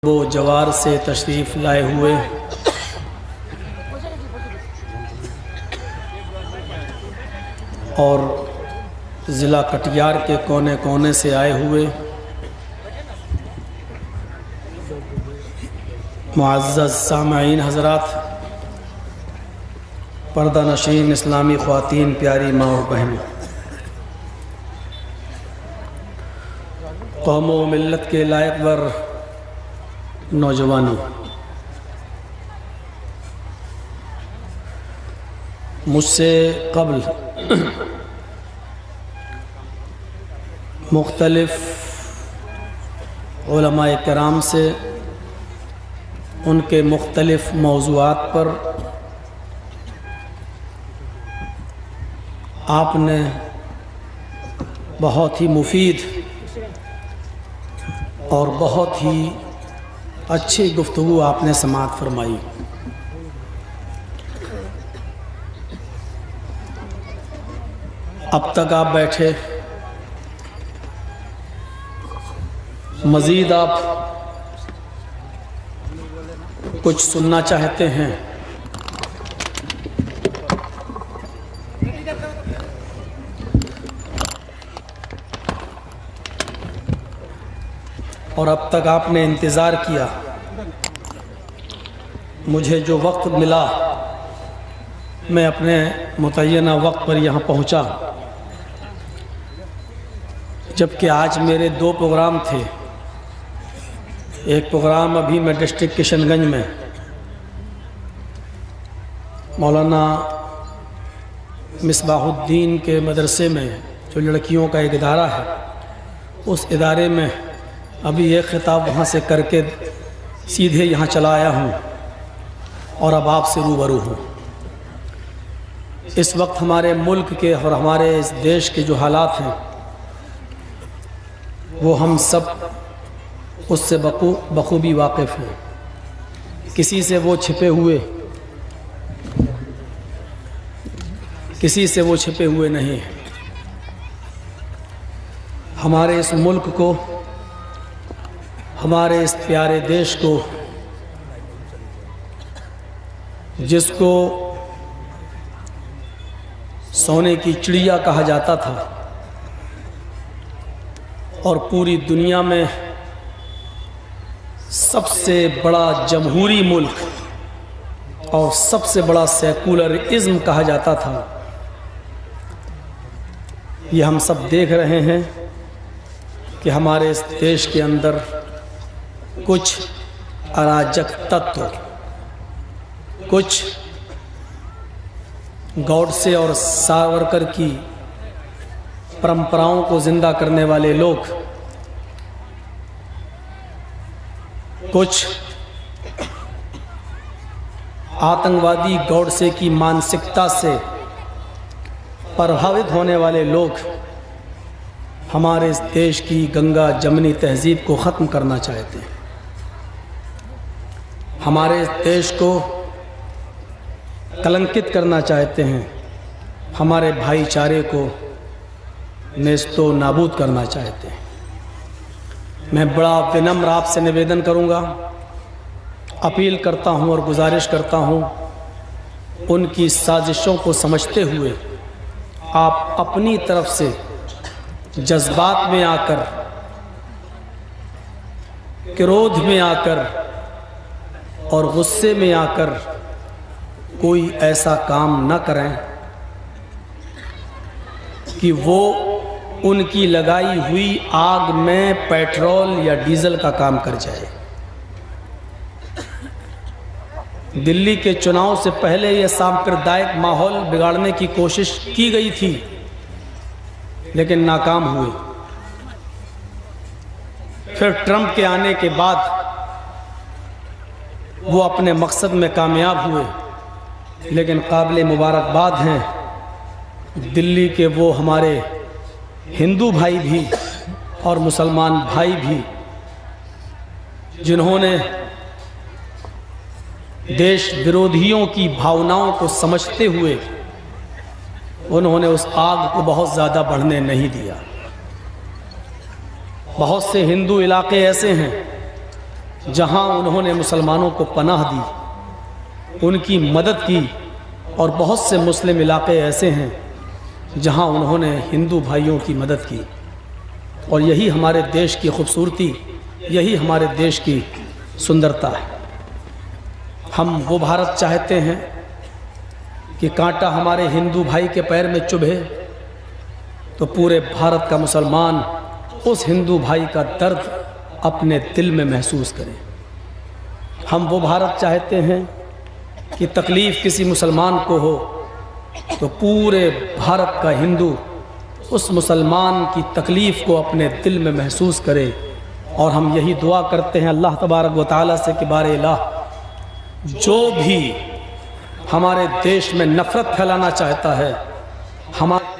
वो जवार से तशरीफ़ लाए हुए और ज़िला कटिहार के कोने कोने से आए हुए मुअज़्ज़ज़ सामईन हज़रात, पर्दा नशीन इस्लामी ख़वातीन, प्यारी माँ और बहनों, कौम व मिल्लत के लायक वर नौजवानों, मुझसे कबल मुख्तलिफ़ उलमाए किराम से उनके मुख्तलिफ़ मौज़ूआत पर आपने बहुत ही मुफीद और बहुत ही अच्छी गुफ्तगू आपने समाअत फरमाई। अब तक आप बैठे, मज़ीद आप कुछ सुनना चाहते हैं, और अब तक आपने इंतज़ार किया। मुझे जो वक्त मिला मैं अपने मुतय्यना वक्त पर यहाँ पहुँचा, जबकि आज मेरे दो प्रोग्राम थे। एक प्रोग्राम अभी मैं डिस्ट्रिक्ट किशनगंज में मौलाना मिसबाहुद्दीन के मदरसे में, जो लड़कियों का एक इदारा है, उस इदारे में अभी एक ख़िताब वहाँ से करके सीधे यहाँ चला आया हूँ और अब आपसे रूबरू हूँ। इस वक्त हमारे मुल्क के और हमारे इस देश के जो हालात हैं वो हम सब उससे बखूबी वाकिफ़ हैं। किसी से वो छिपे हुए नहीं हैं। हमारे इस मुल्क को, हमारे इस प्यारे देश को, जिसको सोने की चिड़िया कहा जाता था और पूरी दुनिया में सबसे बड़ा जमहूरी मुल्क और सबसे बड़ा सेकुलरिज़्म कहा जाता था, ये हम सब देख रहे हैं कि हमारे इस देश के अंदर कुछ अराजक तत्व, कुछ गॉडसे और सावरकर की परंपराओं को ज़िंदा करने वाले लोग, कुछ आतंकवादी गॉडसे की मानसिकता से प्रभावित होने वाले लोग हमारे इस देश की गंगा जमनी तहज़ीब को ख़त्म करना चाहते हैं। हमारे इस देश को कलंकित करना चाहते हैं, हमारे भाईचारे को नेस्तो नाबूद करना चाहते हैं। मैं बड़ा विनम्र आपसे निवेदन करूंगा, अपील करता हूं और गुजारिश करता हूं, उनकी साजिशों को समझते हुए आप अपनी तरफ से जज्बात में आकर, क्रोध में आकर और गुस्से में आकर कोई ऐसा काम न करें कि वो उनकी लगाई हुई आग में पेट्रोल या डीजल का काम कर जाए। दिल्ली के चुनाव से पहले यह सांप्रदायिक माहौल बिगाड़ने की कोशिश की गई थी, लेकिन नाकाम हुए। फिर ट्रंप के आने के बाद वो अपने मकसद में कामयाब हुए, लेकिन काबिल मुबारकबाद हैं दिल्ली के वो हमारे हिंदू भाई भी और मुसलमान भाई भी, जिन्होंने देश विरोधियों की भावनाओं को समझते हुए उन्होंने उस आग को बहुत ज़्यादा बढ़ने नहीं दिया। बहुत से हिंदू इलाके ऐसे हैं जहां उन्होंने मुसलमानों को पनाह दी, उनकी मदद की, और बहुत से मुस्लिम इलाके ऐसे हैं जहां उन्होंने हिंदू भाइयों की मदद की। और यही हमारे देश की खूबसूरती, यही हमारे देश की सुंदरता है। हम वो भारत चाहते हैं कि कांटा हमारे हिंदू भाई के पैर में चुभे तो पूरे भारत का मुसलमान उस हिंदू भाई का दर्द अपने दिल में महसूस करे। हम वो भारत चाहते हैं कि तकलीफ़ किसी मुसलमान को हो तो पूरे भारत का हिंदू उस मुसलमान की तकलीफ़ को अपने दिल में महसूस करे। और हम यही दुआ करते हैं अल्लाह तबारक व तआला से कि बारे इलाह, जो भी हमारे देश में नफ़रत फैलाना चाहता है, हमारे